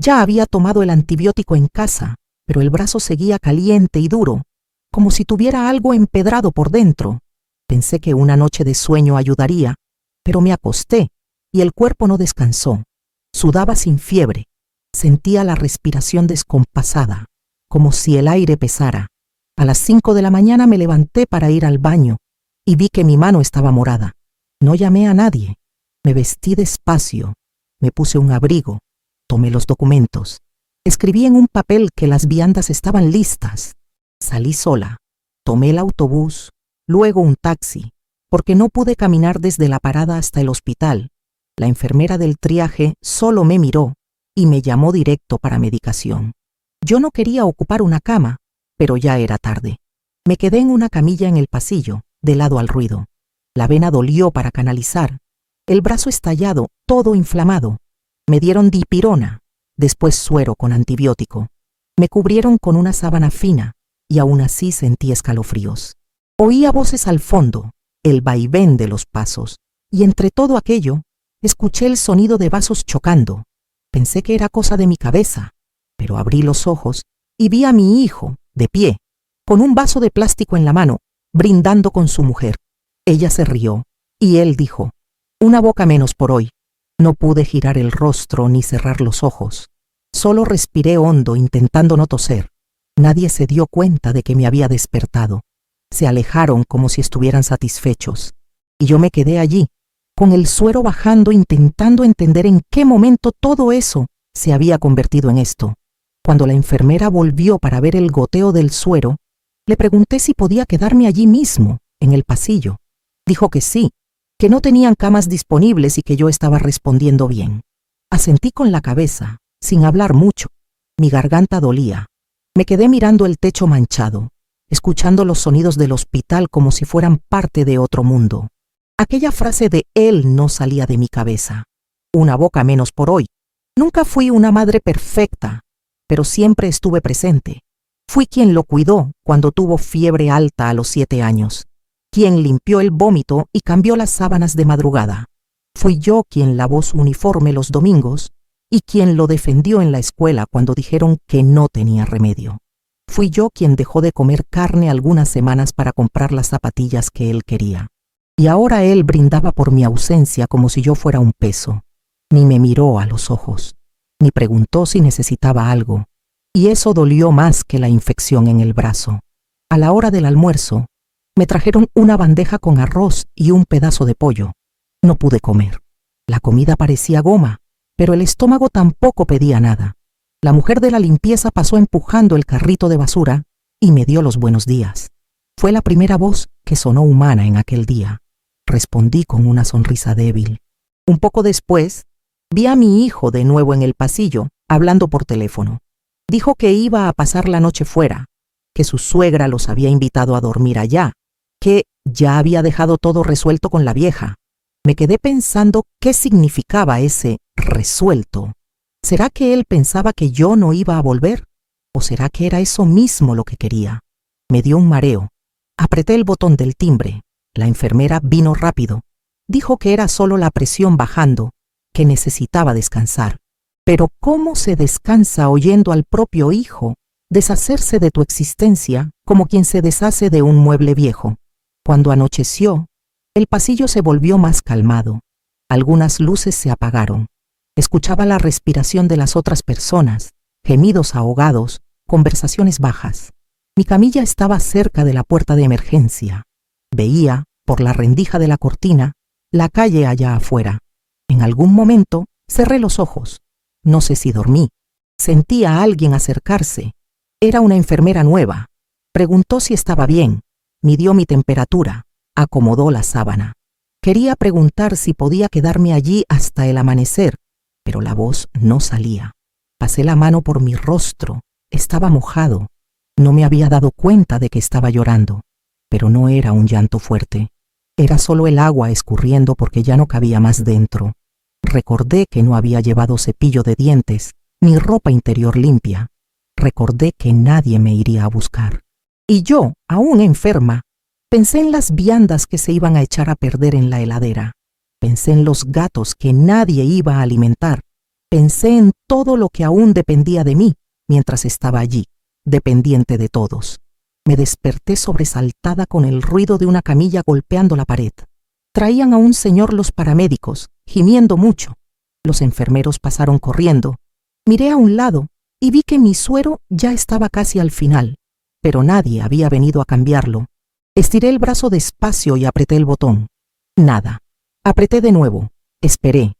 Ya había tomado el antibiótico en casa, pero el brazo seguía caliente y duro, como si tuviera algo empedrado por dentro. Pensé que una noche de sueño ayudaría, pero me acosté y el cuerpo no descansó. Sudaba sin fiebre. Sentía la respiración descompasada, como si el aire pesara. A las 5 de la mañana me levanté para ir al baño y vi que mi mano estaba morada. No llamé a nadie. Me vestí despacio, me puse un abrigo, tomé los documentos. Escribí en un papel que las viandas estaban listas. Salí sola. Tomé el autobús, luego un taxi, porque no pude caminar desde la parada hasta el hospital. La enfermera del triaje solo me miró y me llamó directo para medicación. Yo no quería ocupar una cama, pero ya era tarde. Me quedé en una camilla en el pasillo, de lado al ruido. La vena dolió para canalizar. El brazo estallado, todo inflamado. Me dieron dipirona, después suero con antibiótico. Me cubrieron con una sábana fina y aún así sentí escalofríos. Oía voces al fondo, el vaivén de los pasos, y entre todo aquello, escuché el sonido de vasos chocando. Pensé que era cosa de mi cabeza, pero abrí los ojos y vi a mi hijo, de pie, con un vaso de plástico en la mano, brindando con su mujer. Ella se rió, y él dijo, «Una boca menos por hoy». No pude girar el rostro ni cerrar los ojos. Solo respiré hondo intentando no toser. Nadie se dio cuenta de que me había despertado. Se alejaron como si estuvieran satisfechos. Y yo me quedé allí, con el suero bajando, intentando entender en qué momento todo eso se había convertido en esto. Cuando la enfermera volvió para ver el goteo del suero, le pregunté si podía quedarme allí mismo, en el pasillo. Dijo que sí, que no tenían camas disponibles y que yo estaba respondiendo bien. Asentí con la cabeza, sin hablar mucho. Mi garganta dolía. Me quedé mirando el techo manchado, escuchando los sonidos del hospital como si fueran parte de otro mundo. Aquella frase de él no salía de mi cabeza. Una boca menos por hoy. Nunca fui una madre perfecta, pero siempre estuve presente. Fui quien lo cuidó cuando tuvo fiebre alta a los 7 años. Quien limpió el vómito y cambió las sábanas de madrugada. Fui yo quien lavó su uniforme los domingos y quien lo defendió en la escuela cuando dijeron que no tenía remedio. Fui yo quien dejó de comer carne algunas semanas para comprar las zapatillas que él quería. Y ahora él brindaba por mi ausencia como si yo fuera un peso. Ni me miró a los ojos, ni preguntó si necesitaba algo. Y eso dolió más que la infección en el brazo. A la hora del almuerzo, me trajeron una bandeja con arroz y un pedazo de pollo. No pude comer. La comida parecía goma, pero el estómago tampoco pedía nada. La mujer de la limpieza pasó empujando el carrito de basura y me dio los buenos días. Fue la primera voz que sonó humana en aquel día. Respondí con una sonrisa débil. Un poco después, vi a mi hijo de nuevo en el pasillo, hablando por teléfono. Dijo que iba a pasar la noche fuera, que su suegra los había invitado a dormir allá, que ya había dejado todo resuelto con la vieja. Me quedé pensando qué significaba ese resuelto. ¿Será que él pensaba que yo no iba a volver? ¿O será que era eso mismo lo que quería? Me dio un mareo. Apreté el botón del timbre. La enfermera vino rápido. Dijo que era solo la presión bajando, que necesitaba descansar. Pero ¿cómo se descansa oyendo al propio hijo deshacerse de tu existencia como quien se deshace de un mueble viejo? Cuando anocheció, el pasillo se volvió más calmado. Algunas luces se apagaron. Escuchaba la respiración de las otras personas, gemidos ahogados, conversaciones bajas. Mi camilla estaba cerca de la puerta de emergencia. Veía, por la rendija de la cortina, la calle allá afuera. En algún momento cerré los ojos. No sé si dormí. Sentí a alguien acercarse. Era una enfermera nueva. Preguntó si estaba bien. Midió mi temperatura. Acomodó la sábana. Quería preguntar si podía quedarme allí hasta el amanecer, pero la voz no salía. Pasé la mano por mi rostro. Estaba mojado. No me había dado cuenta de que estaba llorando, pero no era un llanto fuerte. Era solo el agua escurriendo porque ya no cabía más dentro. Recordé que no había llevado cepillo de dientes ni ropa interior limpia. Recordé que nadie me iría a buscar. Y yo, aún enferma, pensé en las viandas que se iban a echar a perder en la heladera. Pensé en los gatos que nadie iba a alimentar. Pensé en todo lo que aún dependía de mí mientras estaba allí, dependiente de todos. Me desperté sobresaltada con el ruido de una camilla golpeando la pared. Traían a un señor los paramédicos, gimiendo mucho. Los enfermeros pasaron corriendo. Miré a un lado y vi que mi suero ya estaba casi al final, pero nadie había venido a cambiarlo. Estiré el brazo despacio y apreté el botón. Nada. Apreté de nuevo. Esperé.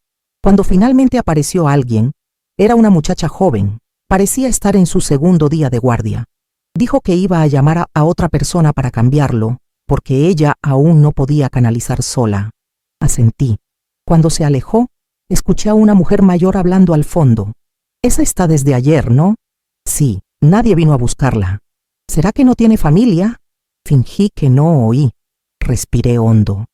Cuando finalmente apareció alguien, era una muchacha joven. Parecía estar en su segundo día de guardia. Dijo que iba a llamar a otra persona para cambiarlo, porque ella aún no podía canalizar sola. Asentí. Cuando se alejó, escuché a una mujer mayor hablando al fondo. «Esa está desde ayer, ¿no?» «Sí, nadie vino a buscarla». «¿Será que no tiene familia?» Fingí que no oí. Respiré hondo.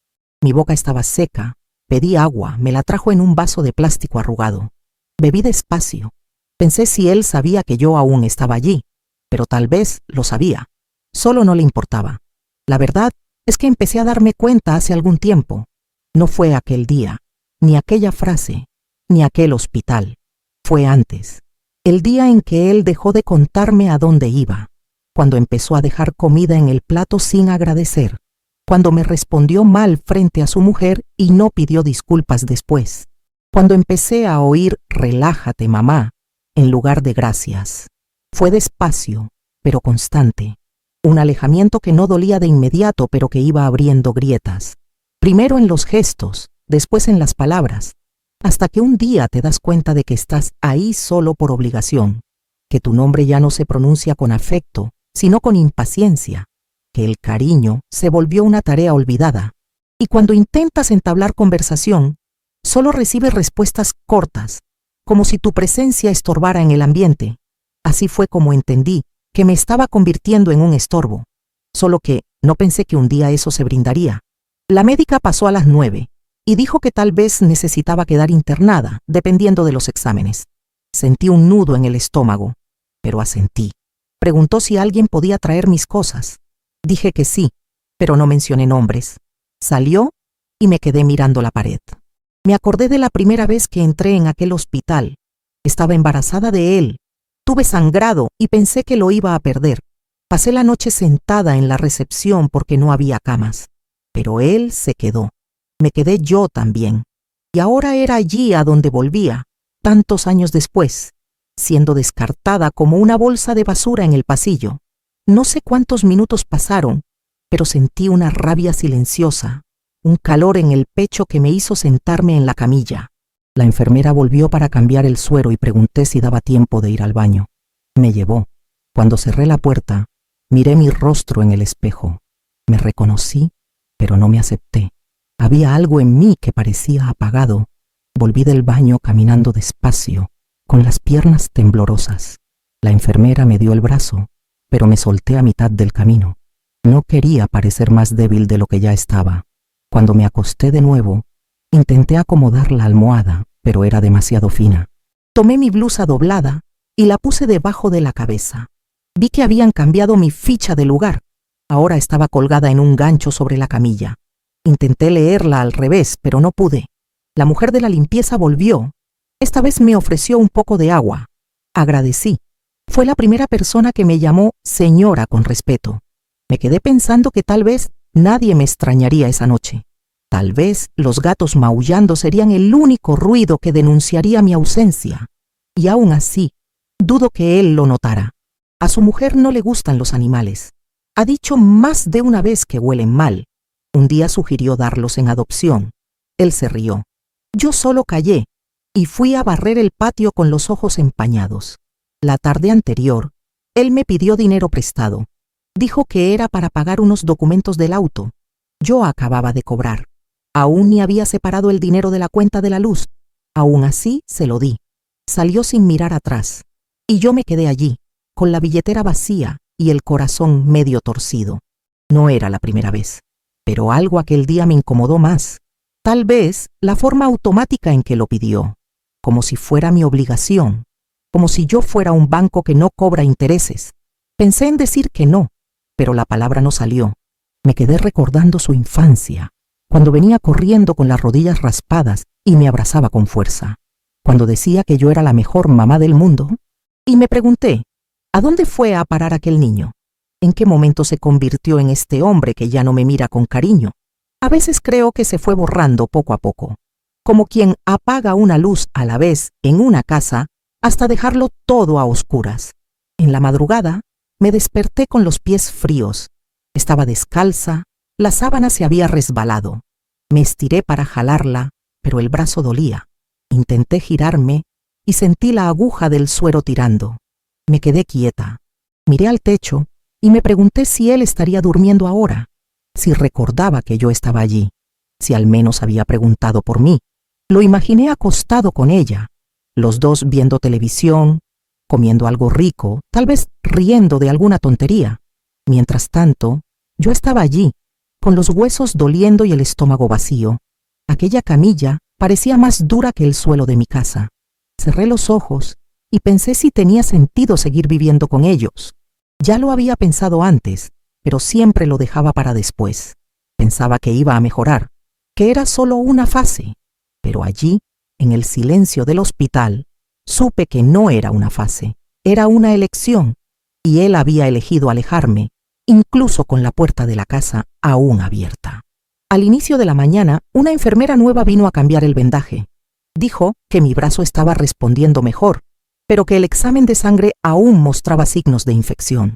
Mi boca estaba seca. Pedí agua, me la trajo en un vaso de plástico arrugado. Bebí despacio. Pensé si él sabía que yo aún estaba allí, pero tal vez lo sabía. Solo no le importaba. La verdad es que empecé a darme cuenta hace algún tiempo. No fue aquel día, ni aquella frase, ni aquel hospital. Fue antes. El día en que él dejó de contarme a dónde iba. Cuando empezó a dejar comida en el plato sin agradecer. Cuando me respondió mal frente a su mujer y no pidió disculpas después. Cuando empecé a oír «relájate, mamá», en lugar de «gracias». Fue despacio, pero constante. Un alejamiento que no dolía de inmediato, pero que iba abriendo grietas. Primero en los gestos, después en las palabras, hasta que un día te das cuenta de que estás ahí solo por obligación, que tu nombre ya no se pronuncia con afecto, sino con impaciencia, que el cariño se volvió una tarea olvidada, y cuando intentas entablar conversación, solo recibes respuestas cortas, como si tu presencia estorbara en el ambiente. Así fue como entendí que me estaba convirtiendo en un estorbo, solo que no pensé que un día eso se brindaría. La médica pasó a las 9 y dijo que tal vez necesitaba quedar internada, dependiendo de los exámenes. Sentí un nudo en el estómago, pero asentí. Preguntó si alguien podía traer mis cosas. Dije que sí, pero no mencioné nombres. Salió y me quedé mirando la pared. Me acordé de la primera vez que entré en aquel hospital. Estaba embarazada de él. Tuve sangrado y pensé que lo iba a perder. Pasé la noche sentada en la recepción porque no había camas. Pero él se quedó. Me quedé yo también. Y ahora era allí a donde volvía, tantos años después, siendo descartada como una bolsa de basura en el pasillo. No sé cuántos minutos pasaron, pero sentí una rabia silenciosa, un calor en el pecho que me hizo sentarme en la camilla. La enfermera volvió para cambiar el suero y pregunté si daba tiempo de ir al baño. Me llevó. Cuando cerré la puerta, miré mi rostro en el espejo. Me reconocí, pero no me acepté. Había algo en mí que parecía apagado. Volví del baño caminando despacio, con las piernas temblorosas. La enfermera me dio el brazo, pero me solté a mitad del camino. No quería parecer más débil de lo que ya estaba. Cuando me acosté de nuevo, intenté acomodar la almohada, pero era demasiado fina. Tomé mi blusa doblada y la puse debajo de la cabeza. Vi que habían cambiado mi ficha de lugar. Ahora estaba colgada en un gancho sobre la camilla. Intenté leerla al revés, pero no pude. La mujer de la limpieza volvió. Esta vez me ofreció un poco de agua. Agradecí. Fue la primera persona que me llamó señora con respeto. Me quedé pensando que tal vez nadie me extrañaría esa noche. Tal vez los gatos maullando serían el único ruido que denunciaría mi ausencia. Y aún así, dudo que él lo notara. A su mujer no le gustan los animales. Ha dicho más de una vez que huelen mal. Un día sugirió darlos en adopción. Él se rió. Yo solo callé y fui a barrer el patio con los ojos empañados. La tarde anterior, él me pidió dinero prestado. Dijo que era para pagar unos documentos del auto. Yo acababa de cobrar. Aún ni había separado el dinero de la cuenta de la luz. Aún así, se lo di. Salió sin mirar atrás. Y yo me quedé allí, con la billetera vacía y el corazón medio torcido. No era la primera vez, pero algo aquel día me incomodó más. Tal vez la forma automática en que lo pidió, como si fuera mi obligación, como si yo fuera un banco que no cobra intereses. Pensé en decir que no, pero la palabra no salió. Me quedé recordando su infancia, cuando venía corriendo con las rodillas raspadas y me abrazaba con fuerza. cuando decía que yo era la mejor mamá del mundo. Y me pregunté, ¿a dónde fue a parar aquel niño? ¿En qué momento se convirtió en este hombre que ya no me mira con cariño? A veces creo que se fue borrando poco a poco, como quien apaga una luz a la vez en una casa hasta dejarlo todo a oscuras. En la madrugada me desperté con los pies fríos. Estaba descalza, la sábana se había resbalado. Me estiré para jalarla, pero el brazo dolía. Intenté girarme y sentí la aguja del suero tirando. Me quedé quieta. Miré al techo y me pregunté si él estaría durmiendo ahora, si recordaba que yo estaba allí, si al menos había preguntado por mí. Lo imaginé acostado con ella, los dos viendo televisión, comiendo algo rico, tal vez riendo de alguna tontería. Mientras tanto, yo estaba allí, con los huesos doliendo y el estómago vacío. Aquella camilla parecía más dura que el suelo de mi casa. Cerré los ojos y pensé si tenía sentido seguir viviendo con ellos. Ya lo había pensado antes, pero siempre lo dejaba para después. Pensaba que iba a mejorar, que era solo una fase. Pero allí, en el silencio del hospital, supe que no era una fase, era una elección, y él había elegido alejarme, incluso con la puerta de la casa aún abierta. Al inicio de la mañana, una enfermera nueva vino a cambiar el vendaje. Dijo que mi brazo estaba respondiendo mejor, pero que el examen de sangre aún mostraba signos de infección.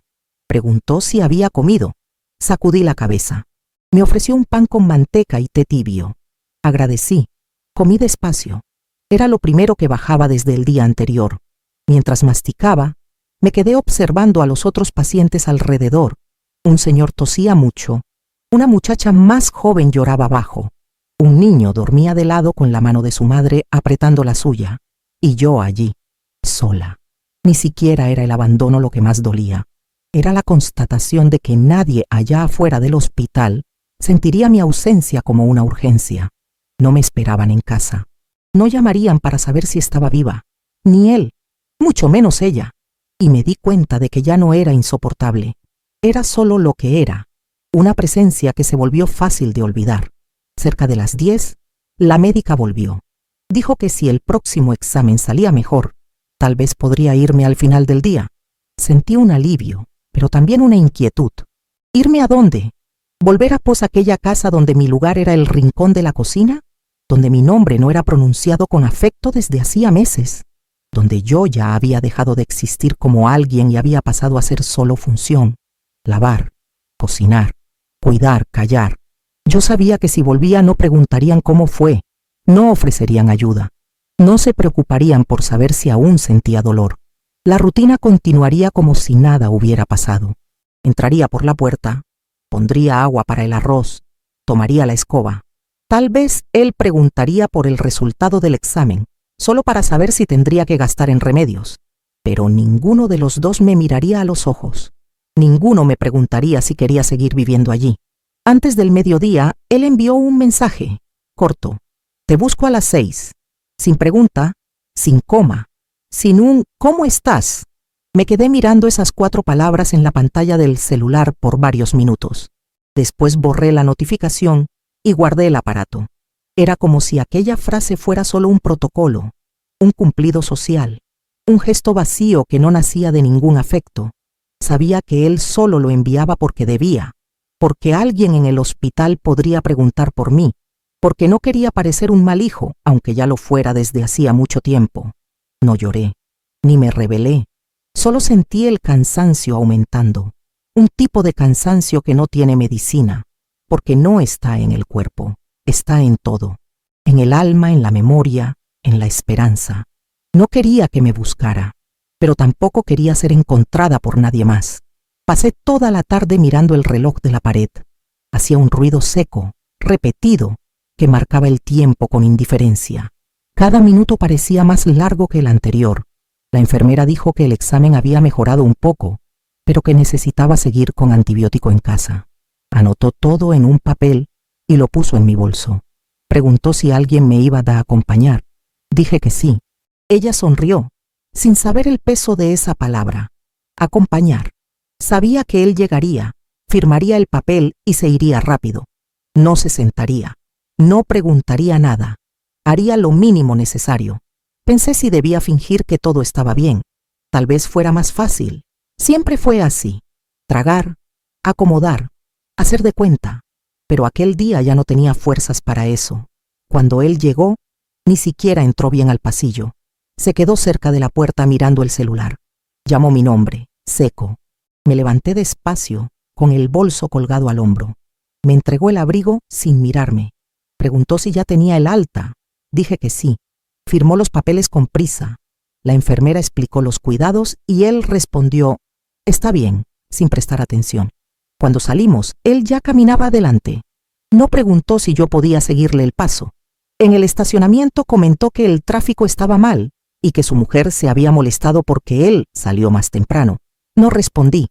Preguntó si había comido. Sacudí la cabeza. Me ofreció un pan con manteca y té tibio. Agradecí. Comí despacio. Era lo primero que bajaba desde el día anterior. Mientras masticaba, me quedé observando a los otros pacientes alrededor. Un señor tosía mucho. Una muchacha más joven lloraba bajo. Un niño dormía de lado con la mano de su madre apretando la suya. Y yo allí, sola. Ni siquiera era el abandono lo que más dolía. Era la constatación de que nadie allá afuera del hospital sentiría mi ausencia como una urgencia. No me esperaban en casa. No llamarían para saber si estaba viva. Ni él, mucho menos ella. Y me di cuenta de que ya no era insoportable. Era solo lo que era. Una presencia que se volvió fácil de olvidar. Cerca de las 10, la médica volvió. Dijo que si el próximo examen salía mejor, tal vez podría irme al final del día. Sentí un alivio, pero también una inquietud. ¿Irme a dónde? ¿Volver a aquella casa donde mi lugar era el rincón de la cocina? Donde mi nombre no era pronunciado con afecto desde hacía meses. Donde yo ya había dejado de existir como alguien y había pasado a ser solo función. Lavar, cocinar, cuidar, callar. Yo sabía que si volvía no preguntarían cómo fue, no ofrecerían ayuda, no se preocuparían por saber si aún sentía dolor. La rutina continuaría como si nada hubiera pasado. Entraría por la puerta, pondría agua para el arroz, tomaría la escoba. Tal vez él preguntaría por el resultado del examen, solo para saber si tendría que gastar en remedios. Pero ninguno de los dos me miraría a los ojos. Ninguno me preguntaría si quería seguir viviendo allí. Antes del mediodía, él envió un mensaje, corto. Te busco a las 6. Sin pregunta, sin coma, sin un ¿cómo estás? Me quedé mirando esas 4 palabras en la pantalla del celular por varios minutos. Después borré la notificación y guardé el aparato. Era como si aquella frase fuera solo un protocolo, un cumplido social, un gesto vacío que no nacía de ningún afecto. Sabía que él solo lo enviaba porque debía, porque alguien en el hospital podría preguntar por mí, porque no quería parecer un mal hijo, aunque ya lo fuera desde hacía mucho tiempo. No lloré, ni me rebelé, solo sentí el cansancio aumentando, un tipo de cansancio que no tiene medicina, porque no está en el cuerpo, está en todo, en el alma, en la memoria, en la esperanza. No quería que me buscara, pero tampoco quería ser encontrada por nadie más. Pasé toda la tarde mirando el reloj de la pared. Hacía un ruido seco, repetido, que marcaba el tiempo con indiferencia. Cada minuto parecía más largo que el anterior. La enfermera dijo que el examen había mejorado un poco, pero que necesitaba seguir con antibiótico en casa. Anotó todo en un papel y lo puso en mi bolso. Preguntó si alguien me iba a acompañar. Dije que sí. Ella sonrió, sin saber el peso de esa palabra. Acompañar. Sabía que él llegaría, firmaría el papel y se iría rápido. No se sentaría, no preguntaría nada, haría lo mínimo necesario. Pensé si debía fingir que todo estaba bien. Tal vez fuera más fácil. Siempre fue así. Tragar, acomodar, hacer de cuenta. Pero aquel día ya no tenía fuerzas para eso. Cuando él llegó, ni siquiera entró bien al pasillo. Se quedó cerca de la puerta mirando el celular. Llamó mi nombre, seco. Me levanté despacio, con el bolso colgado al hombro. Me entregó el abrigo sin mirarme. Preguntó si ya tenía el alta. Dije que sí. Firmó los papeles con prisa. La enfermera explicó los cuidados y él respondió, «Está bien», sin prestar atención. Cuando salimos, él ya caminaba adelante. No preguntó si yo podía seguirle el paso. En el estacionamiento comentó que el tráfico estaba mal y que su mujer se había molestado porque él salió más temprano. No respondí.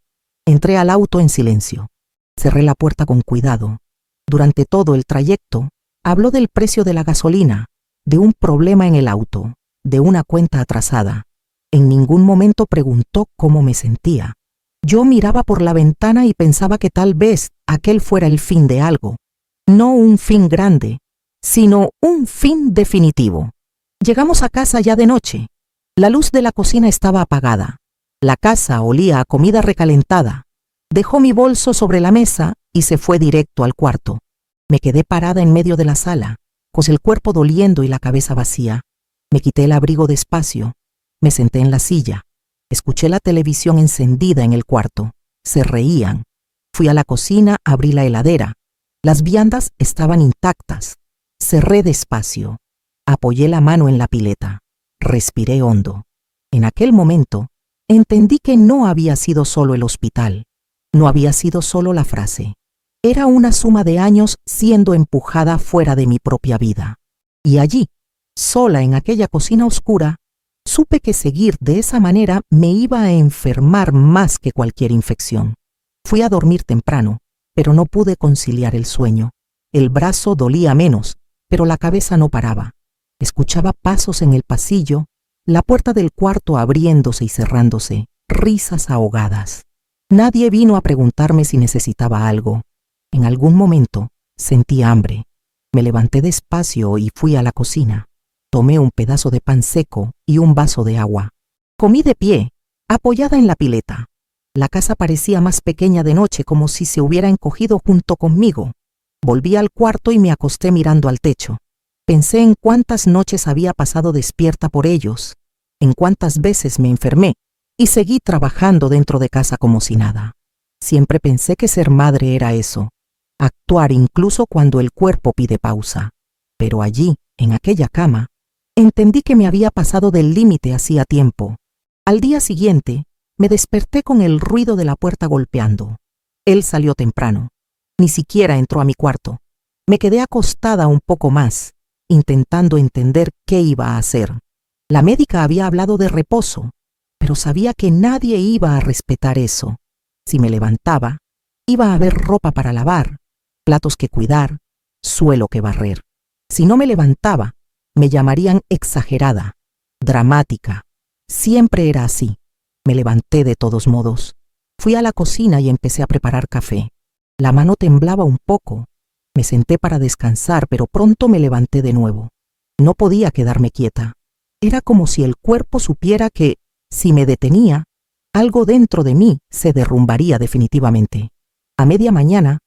Entré al auto en silencio. Cerré la puerta con cuidado. Durante todo el trayecto, habló del precio de la gasolina, de un problema en el auto, de una cuenta atrasada. En ningún momento preguntó cómo me sentía. Yo miraba por la ventana y pensaba que tal vez aquel fuera el fin de algo. No un fin grande, sino un fin definitivo. Llegamos a casa ya de noche. La luz de la cocina estaba apagada. La casa olía a comida recalentada. Dejó mi bolso sobre la mesa y se fue directo al cuarto. Me quedé parada en medio de la sala, con el cuerpo doliendo y la cabeza vacía. Me quité el abrigo despacio. Me senté en la silla. Escuché la televisión encendida en el cuarto. Se reían. Fui a la cocina, abrí la heladera. Las viandas estaban intactas. Cerré despacio. Apoyé la mano en la pileta. Respiré hondo. En aquel momento, entendí que no había sido solo el hospital. No había sido solo la frase. Era una suma de años siendo empujada fuera de mi propia vida. Y allí, sola en aquella cocina oscura, supe que seguir de esa manera me iba a enfermar más que cualquier infección. Fui a dormir temprano, pero no pude conciliar el sueño. El brazo dolía menos, pero la cabeza no paraba. Escuchaba pasos en el pasillo, la puerta del cuarto abriéndose y cerrándose, risas ahogadas. Nadie vino a preguntarme si necesitaba algo. En algún momento sentí hambre. Me levanté despacio y fui a la cocina. Tomé un pedazo de pan seco y un vaso de agua. Comí de pie, apoyada en la pileta. La casa parecía más pequeña de noche, como si se hubiera encogido junto conmigo. Volví al cuarto y me acosté mirando al techo. Pensé en cuántas noches había pasado despierta por ellos, en cuántas veces me enfermé, y seguí trabajando dentro de casa como si nada. Siempre pensé que ser madre era eso, actuar incluso cuando el cuerpo pide pausa. Pero allí, en aquella cama, entendí que me había pasado del límite hacía tiempo. Al día siguiente, me desperté con el ruido de la puerta golpeando. Él salió temprano. Ni siquiera entró a mi cuarto. Me quedé acostada un poco más, intentando entender qué iba a hacer. La médica había hablado de reposo, pero sabía que nadie iba a respetar eso. Si me levantaba, iba a haber ropa para lavar, platos que cuidar, suelo que barrer. Si no me levantaba, me llamarían exagerada, dramática. Siempre era así. Me levanté de todos modos. Fui a la cocina y empecé a preparar café. La mano temblaba un poco. Me senté para descansar, pero pronto me levanté de nuevo. No podía quedarme quieta. Era como si el cuerpo supiera que, si me detenía, algo dentro de mí se derrumbaría definitivamente. A media mañana,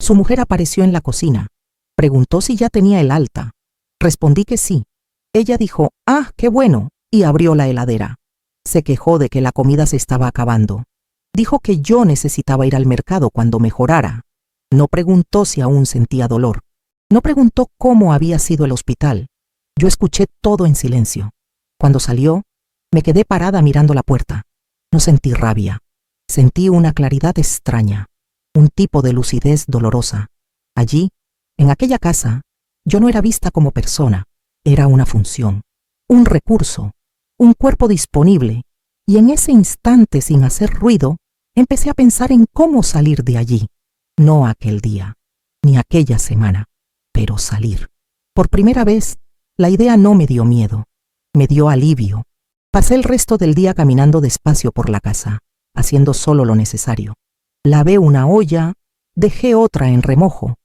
su mujer apareció en la cocina. Preguntó si ya tenía el alta. Respondí que sí. Ella dijo, «Ah, qué bueno», y abrió la heladera. Se quejó de que la comida se estaba acabando. Dijo que yo necesitaba ir al mercado cuando mejorara. No preguntó si aún sentía dolor. No preguntó cómo había sido el hospital. Yo escuché todo en silencio. Cuando salió, me quedé parada mirando la puerta. No sentí rabia. Sentí una claridad extraña, un tipo de lucidez dolorosa. Allí, en aquella casa, yo no era vista como persona. Era una función, un recurso, un cuerpo disponible. Y en ese instante, sin hacer ruido, empecé a pensar en cómo salir de allí. No aquel día, ni aquella semana, pero salir. Por primera vez, la idea no me dio miedo, me dio alivio. Pasé el resto del día caminando despacio por la casa, haciendo solo lo necesario. Lavé una olla, dejé otra en remojo,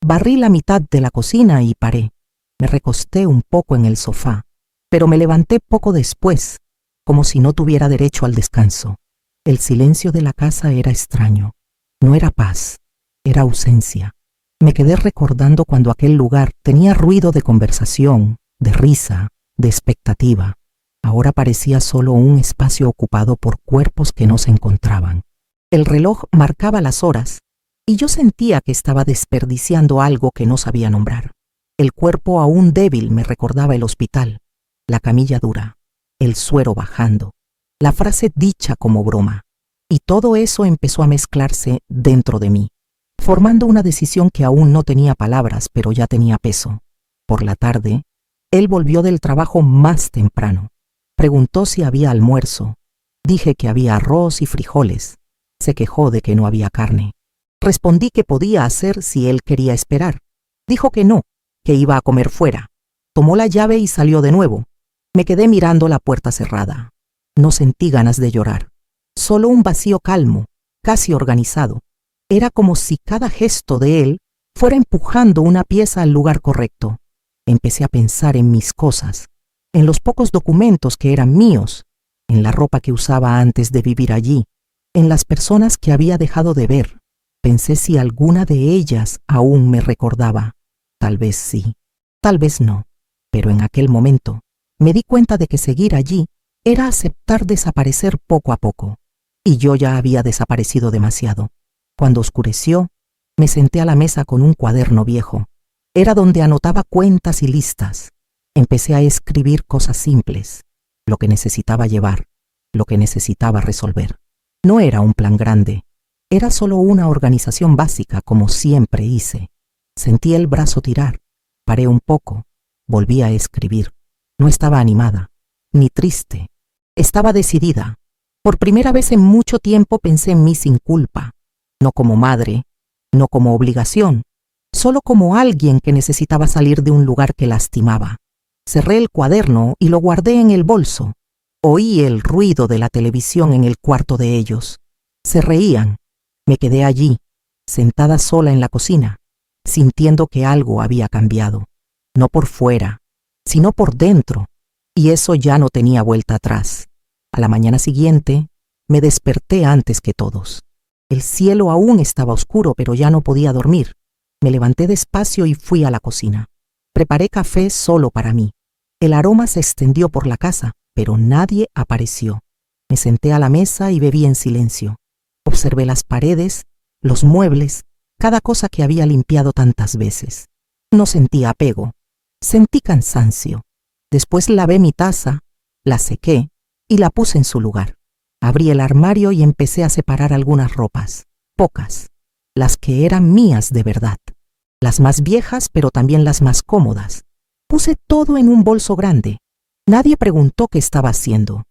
barrí la mitad de la cocina y paré. Me recosté un poco en el sofá. pero me levanté poco después, como si no tuviera derecho al descanso. El silencio de la casa era extraño. No era paz, era ausencia. Me quedé recordando cuando aquel lugar tenía ruido de conversación, de risa, de expectativa. Ahora parecía solo un espacio ocupado por cuerpos que no se encontraban. El reloj marcaba las horas y yo sentía que estaba desperdiciando algo que no sabía nombrar. El cuerpo aún débil me recordaba el hospital, la camilla dura, el suero bajando, la frase dicha como broma. Y todo eso empezó a mezclarse dentro de mí, formando una decisión que aún no tenía palabras, pero ya tenía peso. Por la tarde, él volvió del trabajo más temprano. Preguntó si había almuerzo. Dije que había arroz y frijoles. Se quejó de que no había carne. Respondí que podía hacer si él quería esperar. Dijo que no, que iba a comer fuera. Tomó la llave y salió de nuevo. Me quedé mirando la puerta cerrada. No sentí ganas de llorar. Solo un vacío calmo, casi organizado. Era como si cada gesto de él fuera empujando una pieza al lugar correcto. Empecé a pensar en mis cosas, en los pocos documentos que eran míos, en la ropa que usaba antes de vivir allí, en las personas que había dejado de ver. Pensé si alguna de ellas aún me recordaba. Tal vez sí, tal vez no. Pero en aquel momento me di cuenta de que seguir allí era aceptar desaparecer poco a poco. Y yo ya había desaparecido demasiado. Cuando oscureció, me senté a la mesa con un cuaderno viejo. Era donde anotaba cuentas y listas. Empecé a escribir cosas simples, lo que necesitaba llevar, lo que necesitaba resolver. No era un plan grande, era solo una organización básica como siempre hice. Sentí el brazo tirar, paré un poco, volví a escribir. No estaba animada, ni triste. Estaba decidida. Por primera vez en mucho tiempo pensé en mí sin culpa, no como madre, no como obligación, solo como alguien que necesitaba salir de un lugar que lastimaba. Cerré el cuaderno y lo guardé en el bolso. Oí el ruido de la televisión en el cuarto de ellos. Se reían. Me quedé allí, sentada sola en la cocina, sintiendo que algo había cambiado. No por fuera, sino por dentro. Y eso ya no tenía vuelta atrás. A la mañana siguiente, me desperté antes que todos. El cielo aún estaba oscuro, pero ya no podía dormir. Me levanté despacio y fui a la cocina. Preparé café solo para mí. El aroma se extendió por la casa, pero nadie apareció. Me senté a la mesa y bebí en silencio. Observé las paredes, los muebles, cada cosa que había limpiado tantas veces. No sentí apego, sentí cansancio. Después lavé mi taza, la sequé y la puse en su lugar. Abrí el armario y empecé a separar algunas ropas, pocas, las que eran mías de verdad. Las más viejas, pero también las más cómodas. Puse todo en un bolso grande. Nadie preguntó qué estaba haciendo.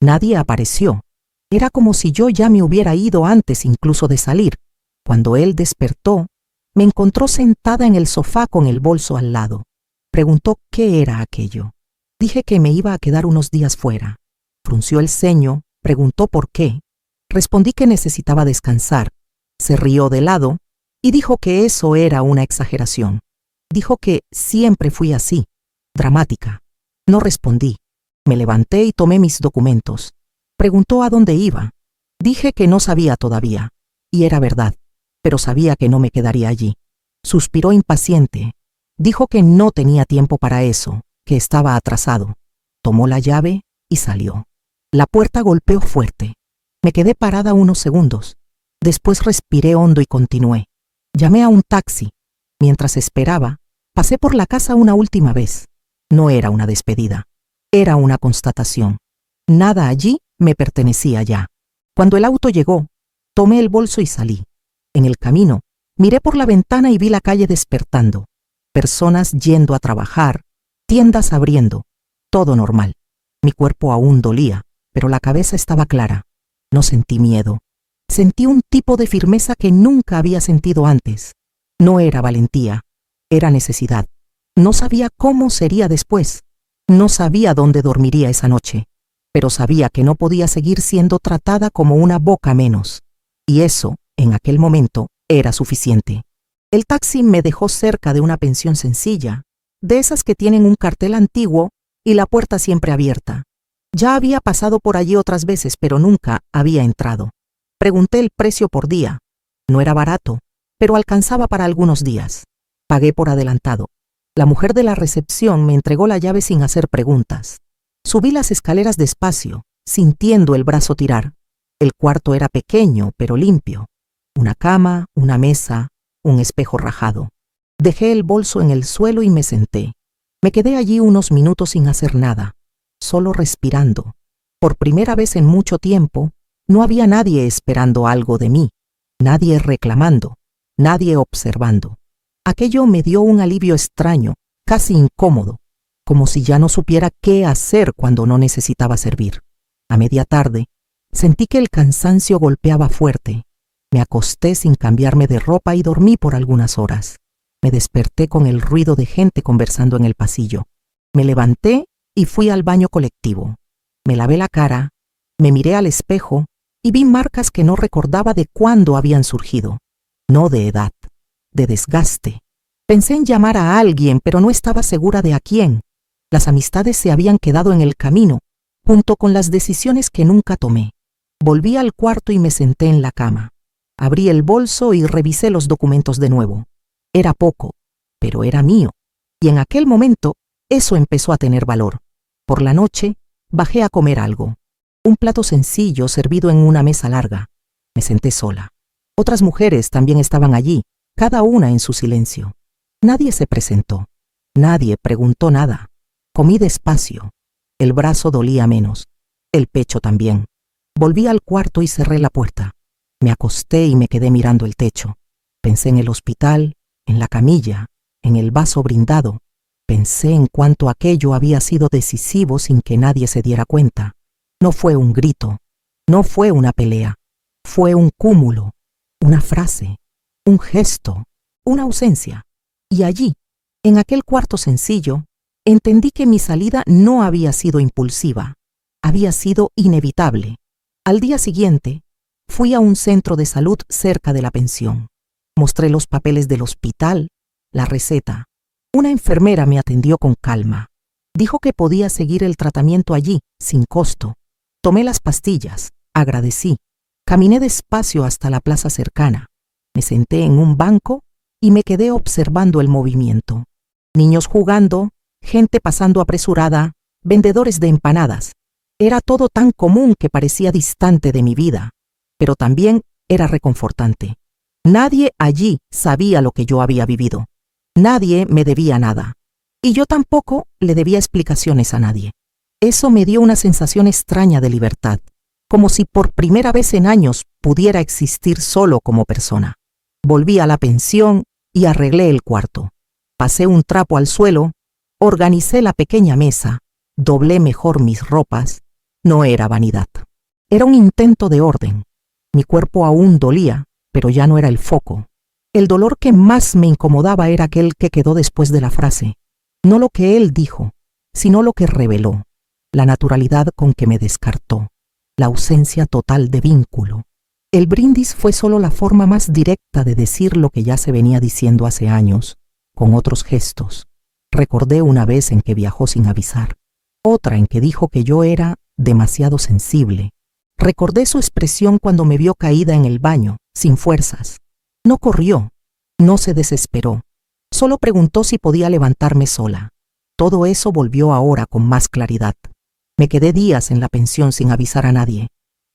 Nadie apareció. Era como si yo ya me hubiera ido antes incluso de salir. Cuando él despertó, me encontró sentada en el sofá con el bolso al lado. Preguntó qué era aquello. Dije que me iba a quedar unos días fuera. Frunció el ceño, preguntó por qué. Respondí que necesitaba descansar. Se rió de lado y dijo que eso era una exageración. Dijo que siempre fui así, dramática. No respondí. Me levanté y tomé mis documentos. Preguntó a dónde iba. Dije que no sabía todavía. Y era verdad, pero sabía que no me quedaría allí. Suspiró impaciente. Dijo que no tenía tiempo para eso, que estaba atrasado. Tomó la llave y salió. La puerta golpeó fuerte. Me quedé parada unos segundos. Después respiré hondo y continué. Llamé a un taxi. Mientras esperaba, pasé por la casa una última vez. No era una despedida. Era una constatación. Nada allí me pertenecía ya. Cuando el auto llegó, tomé el bolso y salí. En el camino, miré por la ventana y vi la calle despertando. Personas yendo a trabajar, tiendas abriendo. Todo normal. Mi cuerpo aún dolía, pero la cabeza estaba clara. No sentí miedo. Sentí un tipo de firmeza que nunca había sentido antes. No era valentía, era necesidad. No sabía cómo sería después. No sabía dónde dormiría esa noche, pero sabía que no podía seguir siendo tratada como una boca menos. Y eso, en aquel momento, era suficiente. El taxi me dejó cerca de una pensión sencilla, de esas que tienen un cartel antiguo y la puerta siempre abierta. Ya había pasado por allí otras veces, pero nunca había entrado. Pregunté el precio por día. No era barato, pero alcanzaba para algunos días. Pagué por adelantado. La mujer de la recepción me entregó la llave sin hacer preguntas. Subí las escaleras despacio, sintiendo el brazo tirar. El cuarto era pequeño, pero limpio. Una cama, una mesa, un espejo rajado. Dejé el bolso en el suelo y me senté. Me quedé allí unos minutos sin hacer nada, solo respirando. Por primera vez en mucho tiempo, no había nadie esperando algo de mí, nadie reclamando, nadie observando. Aquello me dio un alivio extraño, casi incómodo, como si ya no supiera qué hacer cuando no necesitaba servir. A media tarde, sentí que el cansancio golpeaba fuerte. Me acosté sin cambiarme de ropa y dormí por algunas horas. Me desperté con el ruido de gente conversando en el pasillo. Me levanté y fui al baño colectivo. Me lavé la cara, me miré al espejo y vi marcas que no recordaba de cuándo habían surgido. No de edad, de desgaste. Pensé en llamar a alguien, pero no estaba segura de a quién. Las amistades se habían quedado en el camino, junto con las decisiones que nunca tomé. Volví al cuarto y me senté en la cama. Abrí el bolso y revisé los documentos de nuevo. Era poco, pero era mío, y en aquel momento eso empezó a tener valor. Por la noche, bajé a comer algo. Un plato sencillo servido en una mesa larga. Me senté sola. Otras mujeres también estaban allí, cada una en su silencio. Nadie se presentó. Nadie preguntó nada. Comí despacio. El brazo dolía menos. El pecho también. Volví al cuarto y cerré la puerta. Me acosté y me quedé mirando el techo. Pensé en el hospital, en la camilla, en el vaso brindado. Pensé en cuánto aquello había sido decisivo sin que nadie se diera cuenta. No fue un grito, no fue una pelea, fue un cúmulo, una frase, un gesto, una ausencia. Y allí, en aquel cuarto sencillo, entendí que mi salida no había sido impulsiva, había sido inevitable. Al día siguiente, fui a un centro de salud cerca de la pensión. Mostré los papeles del hospital, la receta. Una enfermera me atendió con calma. Dijo que podía seguir el tratamiento allí, sin costo. Tomé las pastillas, agradecí. Caminé despacio hasta la plaza cercana. Me senté en un banco y me quedé observando el movimiento. Niños jugando, gente pasando apresurada, vendedores de empanadas. Era todo tan común que parecía distante de mi vida, pero también era reconfortante. Nadie allí sabía lo que yo había vivido. Nadie me debía nada. Y yo tampoco le debía explicaciones a nadie. Eso me dio una sensación extraña de libertad, como si por primera vez en años pudiera existir solo como persona. Volví a la pensión y arreglé el cuarto. Pasé un trapo al suelo, organicé la pequeña mesa, doblé mejor mis ropas. No era vanidad. Era un intento de orden. Mi cuerpo aún dolía, pero ya no era el foco. El dolor que más me incomodaba era aquel que quedó después de la frase. No lo que él dijo, sino lo que reveló. La naturalidad con que me descartó. La ausencia total de vínculo. El brindis fue solo la forma más directa de decir lo que ya se venía diciendo hace años, con otros gestos. Recordé una vez en que viajó sin avisar. Otra en que dijo que yo era demasiado sensible. Recordé su expresión cuando me vio caída en el baño, sin fuerzas. No corrió, no se desesperó. Solo preguntó si podía levantarme sola. Todo eso volvió ahora con más claridad. Me quedé días en la pensión sin avisar a nadie.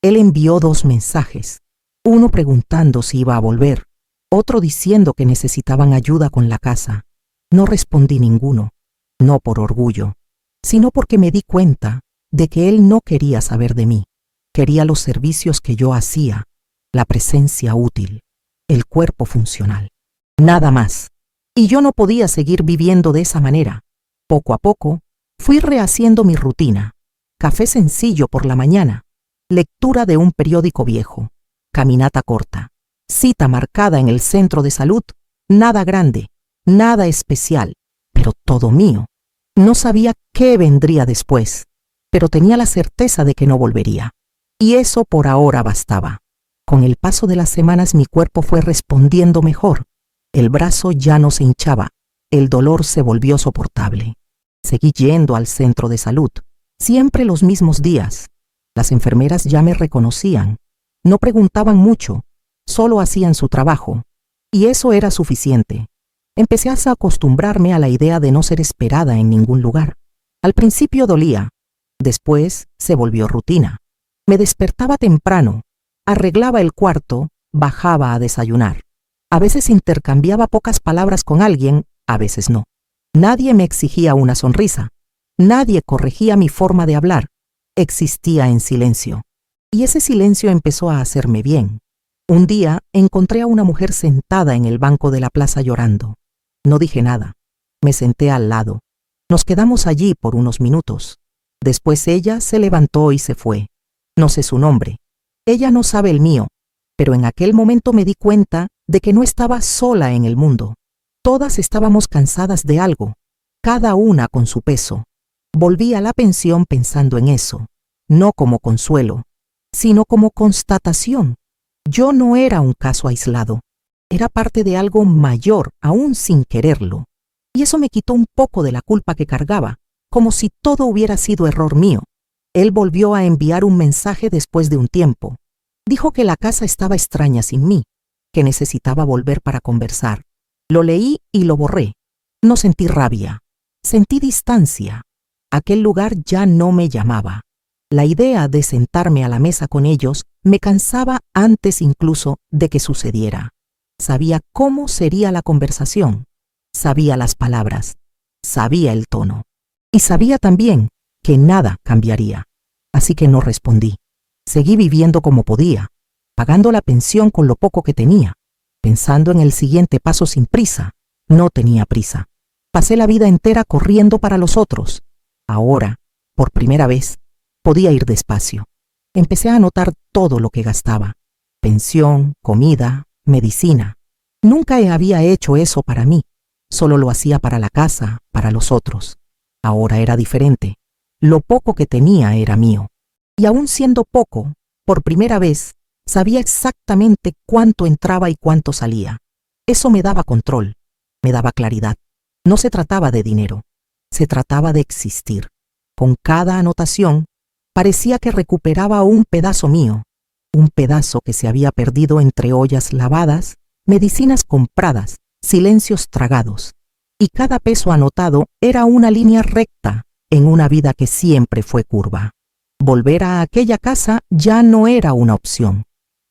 Él envió 2 mensajes. Uno preguntando si iba a volver, otro diciendo que necesitaban ayuda con la casa. No respondí ninguno, no por orgullo, sino porque me di cuenta de que él no quería saber de mí. Quería los servicios que yo hacía, la presencia útil, el cuerpo funcional. Nada más. Y yo no podía seguir viviendo de esa manera. Poco a poco, fui rehaciendo mi rutina. Café sencillo por la mañana, lectura de un periódico viejo, caminata corta, cita marcada en el centro de salud, nada grande, nada especial, pero todo mío. No sabía qué vendría después, pero tenía la certeza de que no volvería. Y eso por ahora bastaba. Con el paso de las semanas mi cuerpo fue respondiendo mejor. El brazo ya no se hinchaba, el dolor se volvió soportable. Seguí yendo al centro de salud, siempre los mismos días. Las enfermeras ya me reconocían. No preguntaban mucho, solo hacían su trabajo. Y eso era suficiente. Empecé a acostumbrarme a la idea de no ser esperada en ningún lugar. Al principio dolía, después se volvió rutina. Me despertaba temprano, arreglaba el cuarto, bajaba a desayunar. A veces intercambiaba pocas palabras con alguien, a veces no. Nadie me exigía una sonrisa. Nadie corregía mi forma de hablar. Existía en silencio. Y ese silencio empezó a hacerme bien. Un día encontré a una mujer sentada en el banco de la plaza llorando. No dije nada. Me senté al lado. Nos quedamos allí por unos minutos. Después ella se levantó y se fue. No sé su nombre. Ella no sabe el mío. Pero en aquel momento me di cuenta de que no estaba sola en el mundo. Todas estábamos cansadas de algo, cada una con su peso. Volví a la pensión pensando en eso, no como consuelo, sino como constatación. Yo no era un caso aislado, era parte de algo mayor, aún sin quererlo. Y eso me quitó un poco de la culpa que cargaba, como si todo hubiera sido error mío. Él volvió a enviar un mensaje después de un tiempo. Dijo que la casa estaba extraña sin mí, que necesitaba volver para conversar. Lo leí y lo borré. No sentí rabia, sentí distancia. Aquel lugar ya no me llamaba. La idea de sentarme a la mesa con ellos me cansaba antes incluso de que sucediera. Sabía cómo sería la conversación, sabía las palabras, sabía el tono. Y sabía también que nada cambiaría. Así que no respondí. Seguí viviendo como podía, pagando la pensión con lo poco que tenía, pensando en el siguiente paso sin prisa. No tenía prisa. Pasé la vida entera corriendo para los otros. Ahora, por primera vez, podía ir despacio. Empecé a anotar todo lo que gastaba. Pensión, comida, medicina. Nunca había hecho eso para mí. Solo lo hacía para la casa, para los otros. Ahora era diferente. Lo poco que tenía era mío. Y aún siendo poco, por primera vez, sabía exactamente cuánto entraba y cuánto salía. Eso me daba control, me daba claridad. No se trataba de dinero, se trataba de existir. Con cada anotación, parecía que recuperaba un pedazo mío, un pedazo que se había perdido entre ollas lavadas, medicinas compradas, silencios tragados. Y cada peso anotado era una línea recta en una vida que siempre fue curva. Volver a aquella casa ya no era una opción.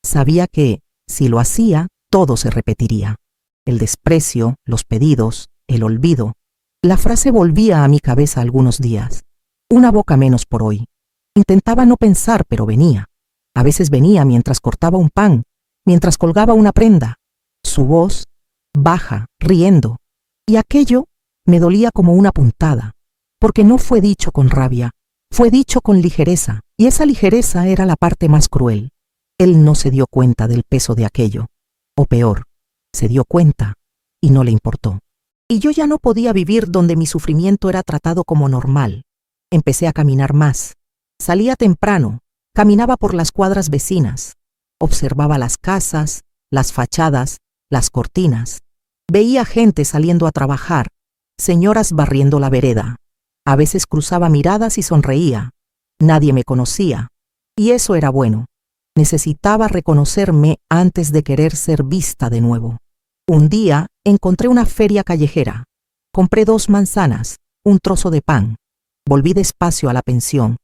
Sabía que, si lo hacía, todo se repetiría. El desprecio, los pedidos, el olvido. La frase volvía a mi cabeza algunos días. Una boca menos por hoy. Intentaba no pensar, pero venía. A veces venía mientras cortaba un pan, mientras colgaba una prenda. Su voz, baja, riendo. Y aquello me dolía como una puntada, porque no fue dicho con rabia, fue dicho con ligereza, y esa ligereza era la parte más cruel. Él no se dio cuenta del peso de aquello, o peor, se dio cuenta y no le importó. Y yo ya no podía vivir donde mi sufrimiento era tratado como normal. Empecé a caminar más. Salía temprano, caminaba por las cuadras vecinas, observaba las casas, las fachadas, las cortinas. Veía gente saliendo a trabajar, señoras barriendo la vereda. A veces cruzaba miradas y sonreía. Nadie me conocía, y eso era bueno. Necesitaba reconocerme antes de querer ser vista de nuevo. Un día encontré una feria callejera. Compré 2 manzanas, un trozo de pan. Volví despacio a la pensión.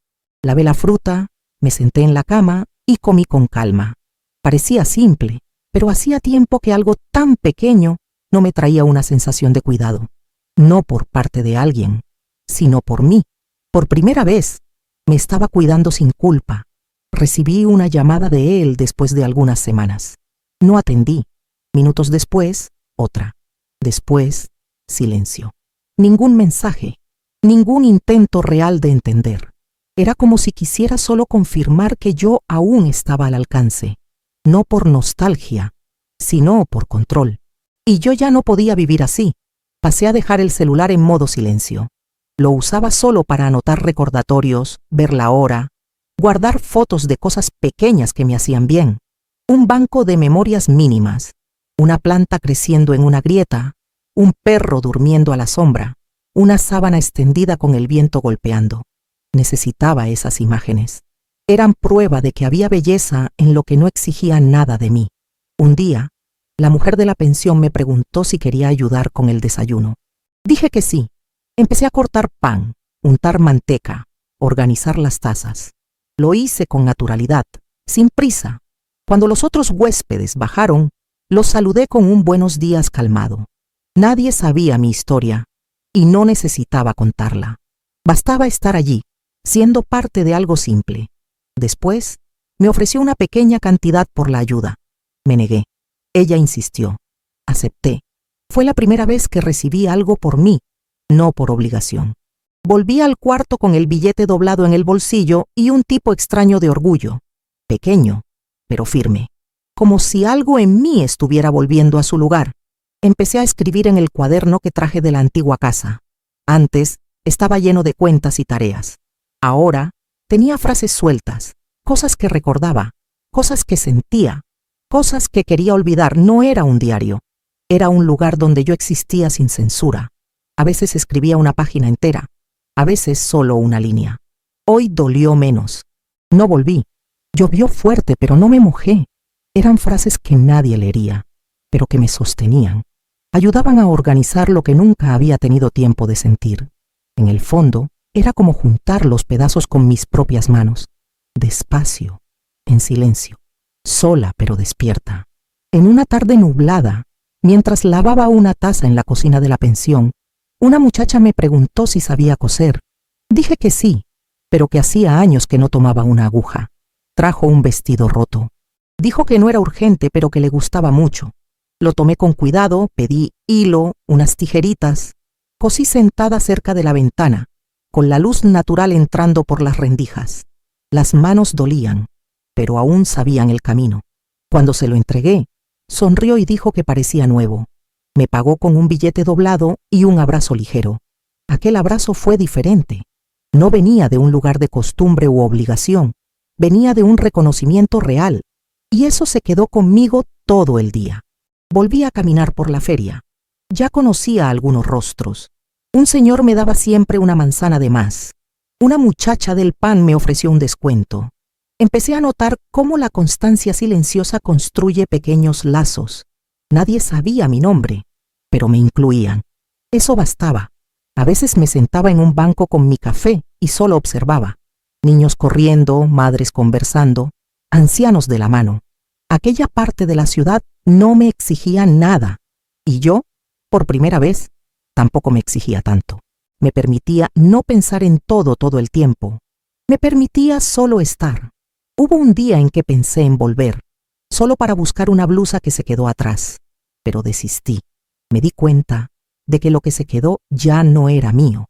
Lavé la fruta, me senté en la cama y comí con calma. Parecía simple, pero hacía tiempo que algo tan pequeño no me traía una sensación de cuidado. No por parte de alguien, sino por mí. Por primera vez, me estaba cuidando sin culpa. Recibí una llamada de él después de algunas semanas. No atendí. Minutos después, otra. Después, silencio. Ningún mensaje, ningún intento real de entender. Era como si quisiera solo confirmar que yo aún estaba al alcance, no por nostalgia, sino por control. Y yo ya no podía vivir así. Pasé a dejar el celular en modo silencio. Lo usaba solo para anotar recordatorios, ver la hora, guardar fotos de cosas pequeñas que me hacían bien. Un banco de memorias mínimas, una planta creciendo en una grieta, un perro durmiendo a la sombra, una sábana extendida con el viento golpeando. Necesitaba esas imágenes. Eran prueba de que había belleza en lo que no exigía nada de mí. Un día, la mujer de la pensión me preguntó si quería ayudar con el desayuno. Dije que sí. Empecé a cortar pan, untar manteca, organizar las tazas. Lo hice con naturalidad, sin prisa. Cuando los otros huéspedes bajaron, los saludé con un buenos días calmado. Nadie sabía mi historia y no necesitaba contarla. Bastaba estar allí, siendo parte de algo simple. Después, me ofreció una pequeña cantidad por la ayuda. Me negué. Ella insistió. Acepté. Fue la primera vez que recibí algo por mí, no por obligación. Volví al cuarto con el billete doblado en el bolsillo y un tipo extraño de orgullo. Pequeño, pero firme. Como si algo en mí estuviera volviendo a su lugar. Empecé a escribir en el cuaderno que traje de la antigua casa. Antes estaba lleno de cuentas y tareas. Ahora tenía frases sueltas, cosas que recordaba, cosas que sentía, cosas que quería olvidar. No era un diario. Era un lugar donde yo existía sin censura. A veces escribía una página entera, a veces solo una línea. Hoy dolió menos. No volví. Llovió fuerte, pero no me mojé. Eran frases que nadie leería, pero que me sostenían. Ayudaban a organizar lo que nunca había tenido tiempo de sentir. En el fondo, era como juntar los pedazos con mis propias manos. Despacio, en silencio, sola pero despierta. En una tarde nublada, mientras lavaba una taza en la cocina de la pensión, una muchacha me preguntó si sabía coser. Dije que sí, pero que hacía años que no tomaba una aguja. Trajo un vestido roto. Dijo que no era urgente, pero que le gustaba mucho. Lo tomé con cuidado, pedí hilo, unas tijeritas. Cosí sentada cerca de la ventana, con la luz natural entrando por las rendijas. Las manos dolían, pero aún sabían el camino. Cuando se lo entregué, sonrió y dijo que parecía nuevo. Me pagó con un billete doblado y un abrazo ligero. Aquel abrazo fue diferente. No venía de un lugar de costumbre u obligación, venía de un reconocimiento real, y eso se quedó conmigo todo el día. Volví a caminar por la feria. Ya conocía algunos rostros. Un señor me daba siempre una manzana de más. Una muchacha del pan me ofreció un descuento. Empecé a notar cómo la constancia silenciosa construye pequeños lazos. Nadie sabía mi nombre, pero me incluían. Eso bastaba. A veces me sentaba en un banco con mi café y solo observaba. Niños corriendo, madres conversando, ancianos de la mano. Aquella parte de la ciudad no me exigía nada, y yo, por primera vez, tampoco me exigía tanto. Me permitía no pensar en todo el tiempo. Me permitía solo estar. Hubo un día en que pensé en volver, solo para buscar una blusa que se quedó atrás, pero desistí. Me di cuenta de que lo que se quedó ya no era mío,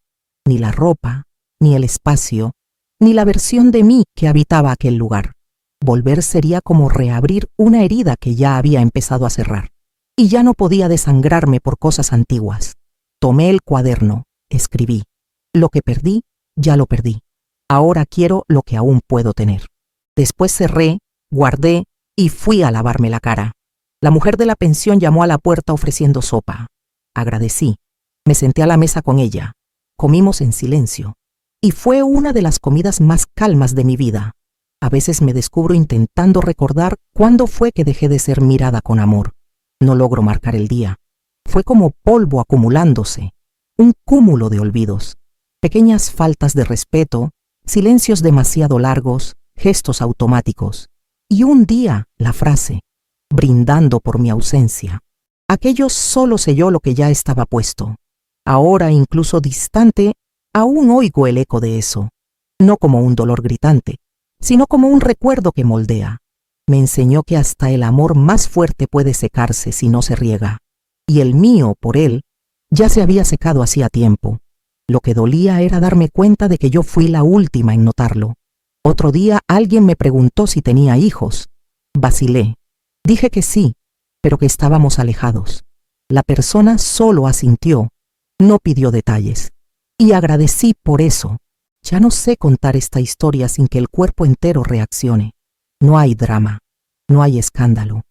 ni la ropa, ni el espacio, ni la versión de mí que habitaba aquel lugar. Volver sería como reabrir una herida que ya había empezado a cerrar, y ya no podía desangrarme por cosas antiguas. Tomé el cuaderno, escribí. Lo que perdí, ya lo perdí. Ahora quiero lo que aún puedo tener. Después cerré, guardé y fui a lavarme la cara. La mujer de la pensión llamó a la puerta ofreciendo sopa. Agradecí. Me senté a la mesa con ella. Comimos en silencio. Y fue una de las comidas más calmas de mi vida. A veces me descubro intentando recordar cuándo fue que dejé de ser mirada con amor. No logro marcar el día. Fue como polvo acumulándose. Un cúmulo de olvidos. Pequeñas faltas de respeto, silencios demasiado largos, gestos automáticos. Y un día, la frase, brindando por mi ausencia. Aquello solo selló lo que ya estaba puesto. Ahora, incluso distante, aún oigo el eco de eso. No como un dolor gritante, sino como un recuerdo que moldea. Me enseñó que hasta el amor más fuerte puede secarse si no se riega. Y el mío, por él, ya se había secado hacía tiempo. Lo que dolía era darme cuenta de que yo fui la última en notarlo. Otro día alguien me preguntó si tenía hijos. Vacilé. Dije que sí, pero que estábamos alejados. La persona solo asintió, no pidió detalles. Y agradecí por eso. Ya no sé contar esta historia sin que el cuerpo entero reaccione. No hay drama, no hay escándalo.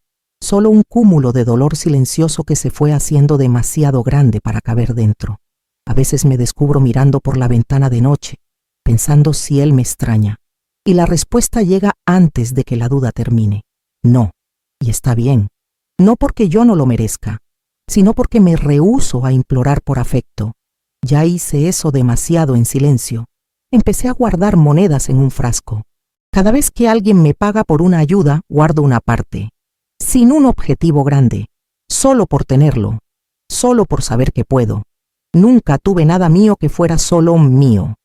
Solo un cúmulo de dolor silencioso que se fue haciendo demasiado grande para caber dentro. A veces me descubro mirando por la ventana de noche, pensando si él me extraña. Y la respuesta llega antes de que la duda termine. No, y está bien. No porque yo no lo merezca, sino porque me rehúso a implorar por afecto. Ya hice eso demasiado en silencio. Empecé a guardar monedas en un frasco. Cada vez que alguien me paga por una ayuda, guardo una parte, sin un objetivo grande, solo por tenerlo, solo por saber que puedo. Nunca tuve nada mío que fuera solo mío.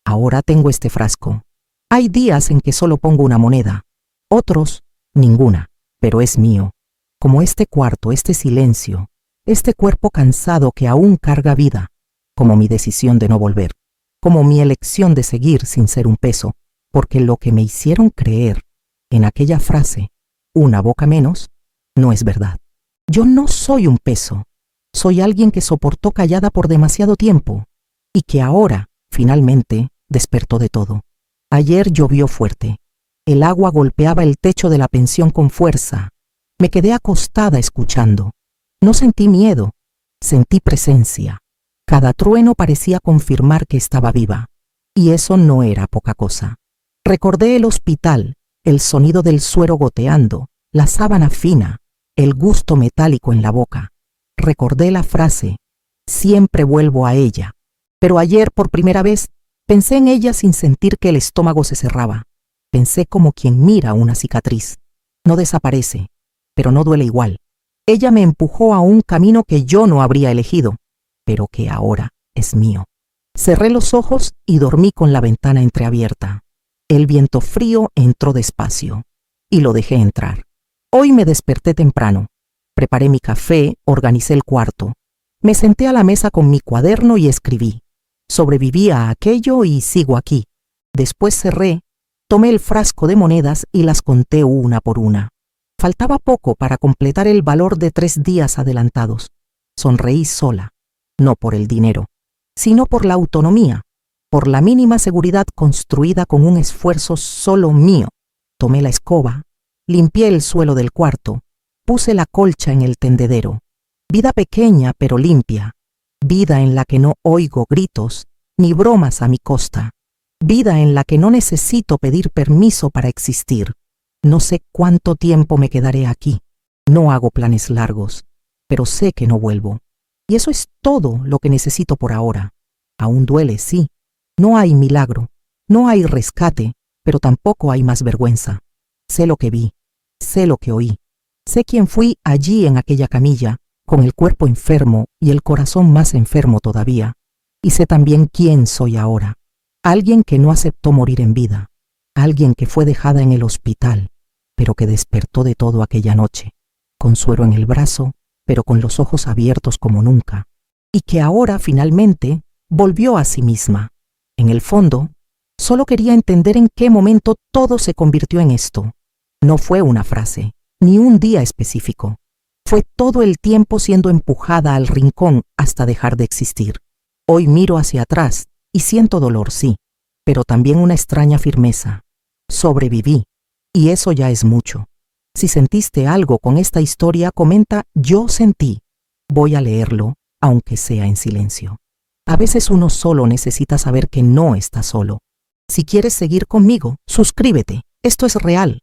Ahora tengo este frasco. Hay días en que solo pongo una moneda, otros ninguna, pero es mío. Como este cuarto, este silencio, este cuerpo cansado que aún carga vida, como mi decisión de no volver, como mi elección de seguir sin ser un peso, porque lo que me hicieron creer en aquella frase, una boca menos, no es verdad. Yo no soy un peso, soy alguien que soportó callada por demasiado tiempo y que ahora, finalmente, despertó de todo. Ayer llovió fuerte. El agua golpeaba el techo de la pensión con fuerza. Me quedé acostada escuchando. No sentí miedo, sentí presencia. Cada trueno parecía confirmar que estaba viva. Y eso no era poca cosa. Recordé el hospital, el sonido del suero goteando, la sábana fina, el gusto metálico en la boca. Recordé la frase, siempre vuelvo a ella. Pero ayer, por primera vez, pensé en ella sin sentir que el estómago se cerraba. Pensé como quien mira una cicatriz. No desaparece, pero no duele igual. Ella me empujó a un camino que yo no habría elegido, pero que ahora es mío. Cerré los ojos y dormí con la ventana entreabierta. El viento frío entró despacio y lo dejé entrar. Hoy me desperté temprano. Preparé mi café, organicé el cuarto. Me senté a la mesa con mi cuaderno y escribí. Sobreviví a aquello y sigo aquí. Después cerré, tomé el frasco de monedas y las conté una por una. Faltaba poco para completar el valor de 3 días adelantados. Sonreí sola, no por el dinero, sino por la autonomía, por la mínima seguridad construida con un esfuerzo solo mío. Tomé la escoba, limpié el suelo del cuarto, puse la colcha en el tendedero. Vida pequeña pero limpia. Vida en la que no oigo gritos ni bromas a mi costa. Vida en la que no necesito pedir permiso para existir. No sé cuánto tiempo me quedaré aquí. No hago planes largos, pero sé que no vuelvo. Y eso es todo lo que necesito por ahora. Aún duele, sí. No hay milagro, no hay rescate, pero tampoco hay más vergüenza. Sé lo que vi, sé lo que oí. Sé quién fui allí en aquella camilla, con el cuerpo enfermo y el corazón más enfermo todavía. Y sé también quién soy ahora. Alguien que no aceptó morir en vida. Alguien que fue dejada en el hospital, pero que despertó de todo aquella noche, con suero en el brazo, pero con los ojos abiertos como nunca. Y que ahora, finalmente, volvió a sí misma. En el fondo, solo quería entender en qué momento todo se convirtió en esto. No fue una frase, ni un día específico. Fue todo el tiempo siendo empujada al rincón hasta dejar de existir. Hoy miro hacia atrás y siento dolor, sí, pero también una extraña firmeza. Sobreviví, y eso ya es mucho. Si sentiste algo con esta historia, comenta "yo sentí". Voy a leerlo, aunque sea en silencio. A veces uno solo necesita saber que no está solo. Si quieres seguir conmigo, suscríbete. Esto es real.